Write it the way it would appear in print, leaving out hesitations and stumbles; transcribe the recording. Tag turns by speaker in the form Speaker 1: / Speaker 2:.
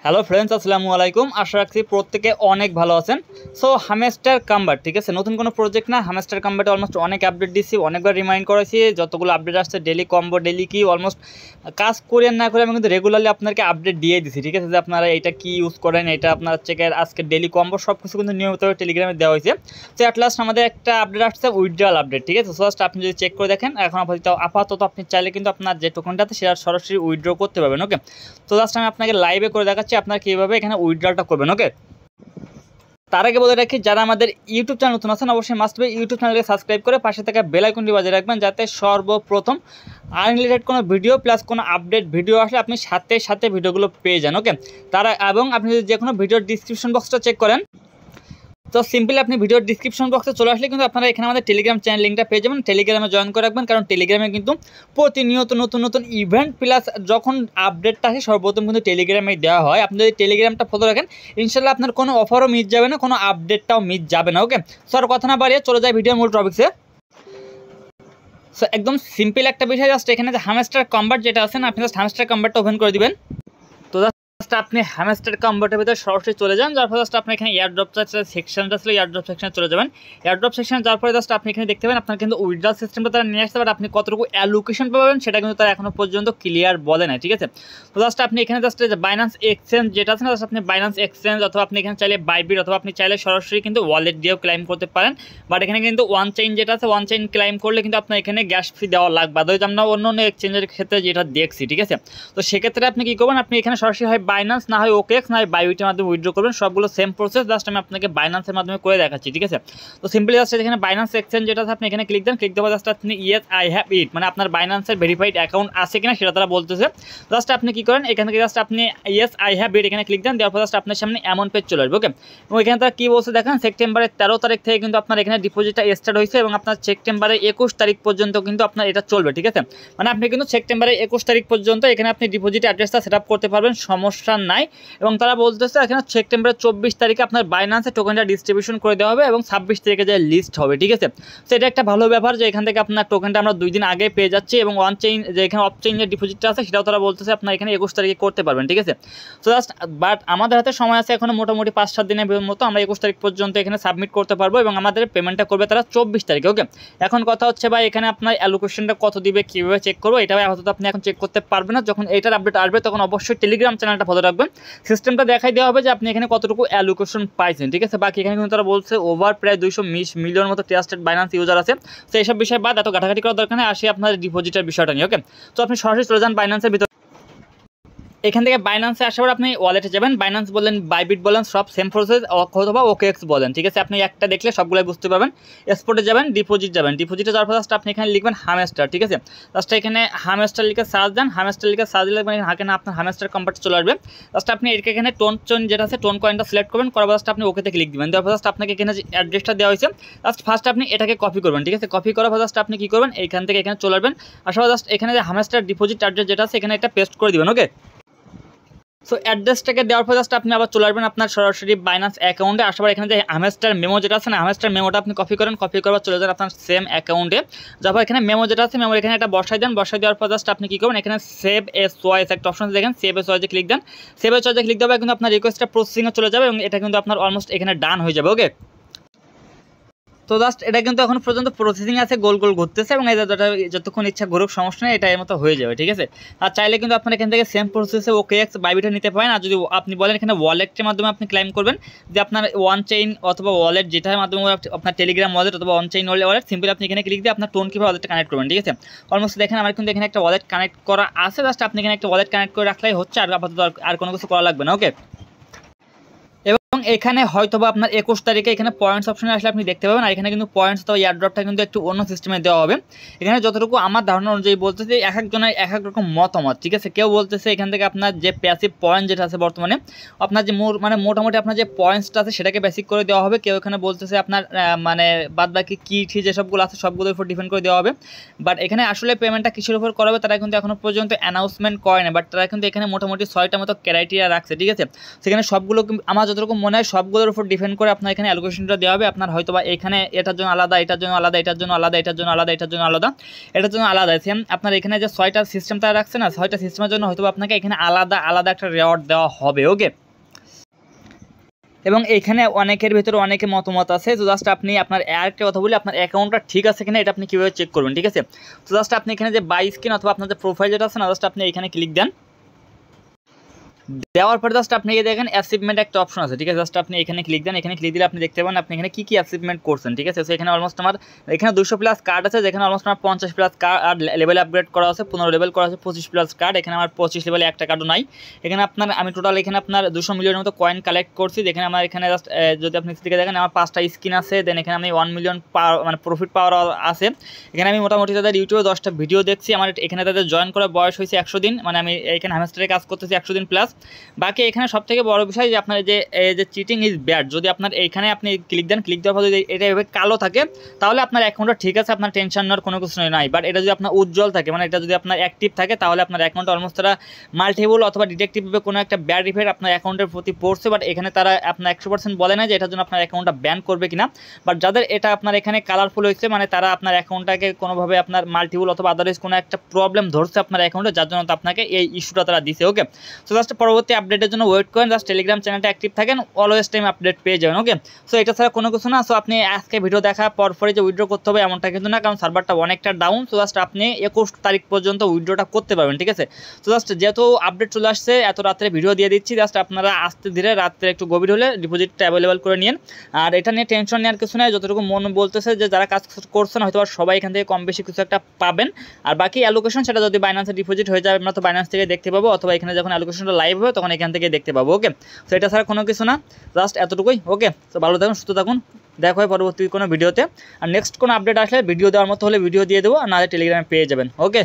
Speaker 1: Hello friends, আসসালামু আলাইকুম। আশা রাখছি প্রত্যেকে অনেক ভালো আছেন। সো হামেস্টার কামব্যাট, ঠিক আছে, নতুন কোনো প্রজেক্ট না। হামেস্টার কামব্যাটে অলমোস্ট অনেক আপডেট দিচ্ছি, অনেকবার রিমাইন্ড করেছি, যতগুলো আপডেট আসছে ডেলি কম্বো, ডেলি কি অলমোস্ট কাজ করেন না করে আমি কিন্তু রেগুলারলি আপনাকে আপডেট দিয়ে দিচ্ছি, ঠিক আছে, যে আপনারা এটা কি ইউজ করেন, এটা আপনার চেকের আজকে ডেলি কম্বো সব কিছু কিন্তু নিয়মিতভাবে টেলিগ্রামে দেওয়া হয়েছে। তো অ্যাট লাস্ট আমাদের একটা আপডেট আসছে, উইথড্রয়াল আপডেট, ঠিক আছে। ফার্স্ট আপনি যদি চেক করে দেখেন, এখন আপাতত আপনি চাইলে কিন্তু আপনার যে টোকেনটা আছে সেটা সরাসরি উইথড্র করতে পারবেন। ওকে, তো জাস্ট আমি আপনাকে লাইভে করে দেখাচ্ছি আপনার কীভাবে এখানে উইথড্রলটা করবেন। ওকে, তার আগে বলে রাখি, যারা আমাদের ইউটিউব চ্যানেল নতুন আছেন অবশ্যই মাস্ট বি ইউটিউব চ্যানেলকে সাবস্ক্রাইব করে পাশে থাকা বেল আইকনটি বাজিয়ে রাখবেন, যাতে সর্বপ্রথম আনরিলেটেড কোনো ভিডিও প্লাস কোনো আপডেট ভিডিও আসলে আপনি সাথে সাথে ভিডিওগুলো পেয়ে যান। ওকে, এবং আপনি যদি যে কোনো ভিডিওর ডিসক্রিপশন বক্সটা চেক করেন, তো সিম্পলি আপনি ভিডিওর ডিসক্রিপশন বক্সে চলে আসলে কিন্তু আপনারা এখানে আমাদের টেলিগ্রাম চ্যানেল লিঙ্কটা পেয়ে যাবেন। টেলিগ্রামে জয়েন করে রাখবেন, কারণ টেলিগ্রামে কিন্তু প্রতিনিয়ত নতুন নতুন ইভেন্ট প্লাস যখন আপডেটটা আসে সর্বপ্রথম কিন্তু টেলিগ্রামে দেওয়া হয়। আপনি যদি টেলিগ্রামটা ফলো রাখেন, ইনশাল্লাহ আপনার কোনো অফারও মিস যাবে না, কোনো আপডেটটাও মিস যাবে না। ওকে, স্যার কথা না বাড়িয়ে চলে যায় ভিডিওর মূল টপিক্সে। সো একদম সিম্পল একটা বিষয়, জাস্ট এখানে যে হামেস্টার কমব্যাট যেটা আছে না, আপনি জাস্ট হামেস্টার কমব্যাটটা ওপেন করে দিবেন। তো আপনি হামেস্টার কমব্যাটের ভিতরে সরাসরি চলে যান, যার পরে জাস্ট আপনি এখানে এয়ারড্রপ সেকশনটা ছিল, এয়ারড্রপ সেকশনে চলে যাবেন। এয়ারড্রপ সেকশন যাওয়ার পরে জাস্ট আপনি এখানে দেখতে পাবেন আপনার কিন্তু উইথড্রল সিস্টেমটা তারা নিয়ে আসতে পারে, আপনি কতটুকু অ্যালোকেশন পাবেন সেটা কিন্তু তারা এখনো পর্যন্ত ক্লিয়ার বলে না, ঠিক আছে। তো জাস্ট আপনি এখানে জাস্ট বাইন্যান্স এক্সচেঞ্জ যেটা আছে না, জাস্ট আপনি বাইন্যান্স এক্সচেঞ্জ অথবা আপনি এখানে চাইলে বাইবিট অথবা আপনি চাইলে সরাসরি কিন্তু ওয়ালেট দিয়েও ক্লাইম করতে পারেন। বাট এখানে কিন্তু ওয়ান চেইন যেটা আছে, ওয়ান চেইন ক্লাইম করলে কিন্তু আপনার এখানে গ্যাস ফি দেওয়া লাগবে, আদৌ আমরা অন্য অন্য এক্সচেঞ্জের ক্ষেত্রে যেটা দেখছি, ঠিক আছে। তো সেক্ষেত্রে আপনি কী করবেন, আপনি এখানে সরাসরি হয় বাইন্যান্স না হয় ওকেএক্স না হয় বাইবিটের মাধ্যমে উইথড্র করবেন, সবগুলো সেম প্রসেস, জাস্ট আমি আপনাকে বাইন্যান্সের মাধ্যমে করে দেখাচ্ছি, ঠিক আছে। তো সিম্পলি জাস্ট এখানে বাইন্যান্স এক্সচেঞ্জ যেটা আছে আপনি এখানে ক্লিক দেন, ক্লিক দেওয়া জাস্ট আপনি ইয়েস আই হ্যাভ ইট, মানে আপনার বাইন্যান্সের ভেরিফাইড অ্যাকাউন্ট আছে কিনা সেটা তারা বলতেছে। জাস্ট আপনি কী করেন, এখান থেকে জাস্ট আপনি ইয়েস আই হ্যাভ ইট এখানে ক্লিক দেন, দেওয়ার পর জাস্ট আপনার সামনে এমন পেজ চলে আসবে। ওকে, এবং এখানে তারা কী বলছে দেখেন, সেপ্টেম্বরের 13 তারিখ থেকে কিন্তু আপনার এখানে ডিপোজিটটা স্টার্ট হয়েছে এবং আপনার সেপ্টেম্বরের 21 তারিখ পর্যন্ত কিন্তু আপনার এটা চলবে, ঠিক আছে। মানে আপনি কিন্তু সেপ্টেম্বরের 21 তারিখ পর্যন্ত এখানে আপনি ডিপোজিট অ্যাড্রেসটা সেট আপ করতে পারবেন, সমস্যা নাই। এবং তারা বলতেছে এখানে সেপ্টেম্বরের 24 তারিখে আপনার বাইন্যান্সে টোকেনটা ডিস্ট্রিবিউশন করে দেওয়া হবে এবং 26 তারিখে যে লিস্ট হবে, ঠিক আছে। তো এটা একটা ভালো ব্যাপার যে এখান থেকে আপনার টোকেনটা আমরা 2 দিন আগে পেয়ে যাচ্ছি এবং ওয়ান চেইন যে এখানে অফ চেইন যে ডিপোজিটটা আছে সেটাও তারা বলতেছে আপনার এখানে 21 তারিখে করতে পারবেন, ঠিক আছে। তো জাস্ট বাট আমাদের হাতে সময় আছে এখনো মোটামুটি 5-7 দিনের মতো, আমরা 21 তারিখ পর্যন্ত এখানে সাবমিট করতে পারবো এবং আমাদের পেমেন্টটা করবে তারা 24 তারিখে। ওকে, এখন কথা হচ্ছে ভাই এখানে আপনার অ্যালোকেশনটা কত দিবে, কীভাবে চেক করবো, এটা আপাতত আপনি এখন চেক করতে পারবেন না। যখন এটার আপডেট আসবে তখন অবশ্যই টেলিগ্রাম চ্যানেলটা ফলো রাখবেন, সিস্টেমটা দেখাই দেওয়া হবে যে আপনি এখানে কতটুকু অ্যালোকেশন পাইছেন, ঠিক আছে। বাকি এখানে কিন্তু তারা বলছে ওভার প্রায় 220 মিলিয়ন মতো ট্রাস্টেড বাইন্যান্স ইউজার আছে। তো এইসব বিষয় বাদ এত ঘাটাঘাটি করার দরকার নেই, আসি আপনার ডিপোজিটের বিষয়টা নিয়ে। ওকে, তো আপনি সরাসরি চলে যান বাইন্যান্সের ভিতরে। এখান থেকে বাইন্যান্সে আসার পর আপনি ওয়ালেটে যাবেন, বাইন্যান্স বলেন বাইবিট বলেন সব সেম প্রসেস, অথবা ওকেএক্স বলেন, ঠিক আছে। আপনি একটা দেখলে সবগুলোই বুঝতে পারবেন। এক্সপোর্টে যাবেন, ডিপোজিটে ডিপোজিটে যাওয়ার পর জাস্ট আপনি এখানে লিখবেন হামেস্টার, ঠিক আছে। জাস্ট এখানে হামেস্টার লিখে সার্চ দেন, হামেস্টার লিখে সার্চ দিলে এখানে আপনার হামেস্টার কমব্যাট চলে আসবে। জাস্ট আপনি এখানে টোন যেটা আছে টোন কয়েনটা সিলেক্ট করবেন, করার জাস্ট আপনি ওকেতে ক্লিক দিবেন, দেওয়ার পর জাস্ট আপনাকে এখানে যে অ্যাড্রেসটা দেওয়া হয়েছে জাস্ট ফার্স্ট আপনি এটাকে কপি করবেন, ঠিক আছে। কপি করার পর জাস্ট আপনি কী করবেন, এইখান থেকে এখানে চলে আসবেন, আসার জাস্ট এখানে যে হামেস্টার ডিপোজিট অ্যাড্রেস যেটা আছে এখানে একটা পেস্ট করে দিবেন। ওকে, সো অ্যাড্রেসটাকে দেওয়ার পর জাস্ট আপনি আবার চলে আসবেন আপনার সরাসরি বাইন্যান্স অ্যাকাউন্টে। আসার এখানে যে হামেস্টার মেমো যেটা আছে না, হামেস্টার মেমোটা আপনি কপি করেন, কপি করার চলে যান আপনার সেম অ্যাকাউন্টে। যারপর এখানে মেমো যেটা আছে মেমো এখানে একটা বসাই দেন, বসাই দেওয়ার পর জাস্ট আপনি কী করবেন, এখানে সেভ এস ওয়াইস একটা অপশন দেখেন, সেভ এস ওয়াইসে ক্লিক দেন। সেভ এস ওয়াইসে ক্লিক দেওয়া কিন্তু আপনার রিকোয়েস্টটা প্রসেসিংয়ে চলে যাবে এবং এটা কিন্তু আপনার অলমোস্ট এখানে ডান হয়ে যাবে। ওকে, তো জাস্ট এটা কিন্তু এখন পর্যন্ত প্রসেসিং আছে, গোল গোল ঘুরতেছে এবং যতক্ষণ ইচ্ছা ঘুরুক সমস্যা নেই, এটা এর মতো হয়ে যাবে, ঠিক আছে। আর চাইলে কিন্তু আপনার এখান থেকে সেম প্রসেসে ওকেএক্স বাইবিটে নিতে পারেন। আর যদি আপনি বলেন এখানে ওয়ালেটের মাধ্যমে আপনি ক্লাইম করবেন, যে আপনার ওয়ান চেইন অথবা ওয়ালেট যেটার মাধ্যমে আপনার টেলিগ্রাম ওয়ালেট অথবা অন চেইন ওয়ালেট, সিম্পলি আপনি এখানে ক্লিক দিয়ে আপনার টোন কিভাবে ওয়ালেটটা কানেক্ট করবেন, ঠিক আছে। অলমোস্ট দেখেন আমার কিন্তু এখানে একটা ওয়ালেট কানেক্ট করা আছে, জাস্ট আপনি এখানে একটা ওয়ালেট কানেক্ট করে রাখলেই হচ্ছে, আর আপাতত আর কোনো কিছু করা লাগবে না। ওকে, এবং এখানে হয়তোবা আপনার 21 তারিখে এখানে পয়েন্টস অপশনে আসলে আপনি দেখতে পাবেন। আর এখানে কিন্তু পয়েন্টস তো এয়ারড্রপটা কিন্তু একটু অন্য সিস্টেমে দেওয়া হবে। এখানে যতটুকু আমার ধারণা অনুযায়ী বলতেছে এক একজনের এক এক রকম মতামত, ঠিক আছে। কেউ বলতেছে এখান থেকে আপনার যে প্যাসিভ পয়েন্ট যেটা আছে বর্তমানে আপনার যে মোটামুটি আপনার যে পয়েন্টসটা আছে সেটাকে বেসিক করে দেওয়া হবে। কেউ এখানে বলতেছে আপনার মানে বাদবাকি কি যেসবগুলো আছে সবগুলোর উপর ডিপেন্ড করে দেওয়া হবে। বাট এখানে আসলে পেমেন্টটা কিসের উপর করা হবে তারা কিন্তু এখনো পর্যন্ত অ্যানাউন্সমেন্ট করে না, বাট তারা কিন্তু এখানে মোটামুটি 6টা মতো ক্রাইটেরিয়া রাখছে, ঠিক আছে। সেখানে সবগুলো আমার যতটুকু মনে হয় সবগুলোর উপর ডিপেন্ড করে আপনার এখানে অ্যালোকেশনটা দেওয়া হবে। আপনার হয়তো বা এখানে এটার জন্য আলাদা, এটার জন্য আলাদা, এটার জন্য আলাদা, এটার জন্য আলাদা, এটার জন্য আলাদা, এটার জন্য আলাদা। সেম আপনার এখানে যে 6টা সিস্টেম তারা রাখছে না, 6টা সিস্টেমের জন্য হয়তো আপনাকে এখানে আলাদা আলাদা একটা রেওয়ার্ড দেওয়া হবে। ওকে, এবং এইখানে অনেকের ভিতরে অনেকে মতামত আছে। তো জাস্ট আপনি আপনার একটা কথা বলি, আপনার অ্যাকাউন্টটা ঠিক আছে কিনা এটা আপনি কীভাবে চেক করবেন, ঠিক আছে। তো জাস্ট আপনি এখানে যে বাই স্ক্রিন অথবা আপনার যে প্রোফাইল যেটা আছে না, জাস্ট আপনি এখানে ক্লিক দেন। দেওয়ার পরে জাস্ট আপনি দেখেন অ্যাচিভমেন্ট একটা অপশন আছে, ঠিক আছে। জাস্ট আপনি এখানে ক্লিক দেন। এখানে ক্লিক দিলে আপনি দেখতে পাবেন আপনি এখানে কী কী অ্যাচিভমেন্ট করছেন, ঠিক আছে। সো এখানে অলমোস্ট আমার এখানে 200+ কার্ড আছে, যেখানে অলমোস্ট আমার 50+ কার্ড লেভেল আপগ্রেড করা আছে, 15 লেভেল করা আছে, 25+ কার্ড। এখানে আমার 25 লেভেলে একটা কার্ডও নাই। এখানে আপনার আমি টোটাল এখানে আপনার 200 মিলিয়নের মতো কয়েন কালেক্ট করছি। যেখানে আমার এখানে জাস্ট যদি আপনি থেকে দেখেন আমার 5টা স্কিন আছে। দেন এখানে আমি 1 মিলিয়ন মানে প্রফিট পাওয়ার আছে। এখানে আমি মোটামুটি তাদের ইউটিউবে 10টা ভিডিও দেখছি। আমার এখানে তাদের জয়েন করার বয়স হয়েছে 100 দিন, মানে আমি এখানে হ্যামস্টারে কাজ করতেছি 100 দিন প্লাস। বাকি এখানে সবথেকে বড় বিষয় যে আপনার যে চিটিং ইজ ব্যাড, যদি আপনার এইখানে আপনি ক্লিক দেন, ক্লিক দেওয়ার পর যদি এটা এভাবে কালো থাকে তাহলে আপনার অ্যাকাউন্টটা ঠিক আছে, আপনার টেনশন নেওয়ার কোনো কিছু নাই। বাট এটা যদি আপনার উজ্জ্বল থাকে, মানে এটা যদি আপনার অ্যাক্টিভ থাকে, তাহলে আপনার অ্যাকাউন্টটা অলমোস্ট তারা মাল্টিপল অথবা ডিটেকটিভভাবে কোনো একটা ব্যাড ইফেক্ট আপনার অ্যাকাউন্টের প্রতি পড়ছে। বাট এখানে তারা আপনার 100% বলে না যে এটার জন্য আপনার অ্যাকাউন্টটা ব্যান করবে কিনা। বাট যাদের এটা আপনার এখানে কালারফুল হয়েছে, মানে তারা আপনার অ্যাকাউন্টটাকে কোনোভাবে আপনার মাল্টিপল অথবা আদারওয়াইজ কোনো একটা প্রবলেম ধরছে আপনার অ্যাকাউন্টে, যার জন্য আপনাকে এই ইস্যুটা তারা দিছে। ওকে, সো জাস্ট পরবর্তী আপডেটের জন্য ওয়েট করেন। জাস্ট টেলিগ্রাম চ্যানেলটা অ্যাক্টিভ থাকেন, অলওয়েজ টাইম আপডেট পেয়ে যাবেন। ওকে, সো এটা ছাড়া কোনো কিছু না। সো আপনি আজকে ভিডিও দেখা পরপরই যে উইথড্র করতে হবে এমনটা কিন্তু না, কারণ সার্ভারটা অনেকটা ডাউন। সো জাস্ট আপনি 21 তারিখ পর্যন্ত উইথড্রটা করতে পারবেন, ঠিক আছে। সো জাস্ট যেহেতু আপডেট চলে আসছে, এত রাত্রে ভিডিও দিয়ে দিচ্ছি, জাস্ট আপনারা আস্তে ধীরে রাত্রে একটু গভীর হলে ডিপোজিটটা অ্যাভেলেবল করে নিন। আর এটা নিয়ে টেনশন নেওয়ার কিছু নেই। যতটুকু মন বলতেছে যে যারা কাজ করছেন হয়তো সবাই এখান থেকে কম বেশি কিছু একটা পাবেন। আর বাকি অ্যালোকেশন সেটা যদি বাইন্যান্সে ডিপোজিট হয়ে যায়, আমরা তো বাইন্যান্স থেকে দেখতে পাবো, অথবা এখানে যখন অ্যালোকেশনটা লাইভ হবে তখন এখান থেকে দেখতে পাবো। ওকে, সো এটা ছাড়া কোনো কিছু না, জাস্ট এতটুকুই। ওকে, তো ভালো থাকুন, সুস্থ থাকুন, দেখা হয় পরবর্তী কোনো ভিডিওতে। আর নেক্সট কোনো আপডেট আসলে ভিডিও দেওয়ার মতো হলে ভিডিও দিয়ে দেবো, আর নাহলে টেলিগ্রামে পেয়ে যাবেন। ওকে।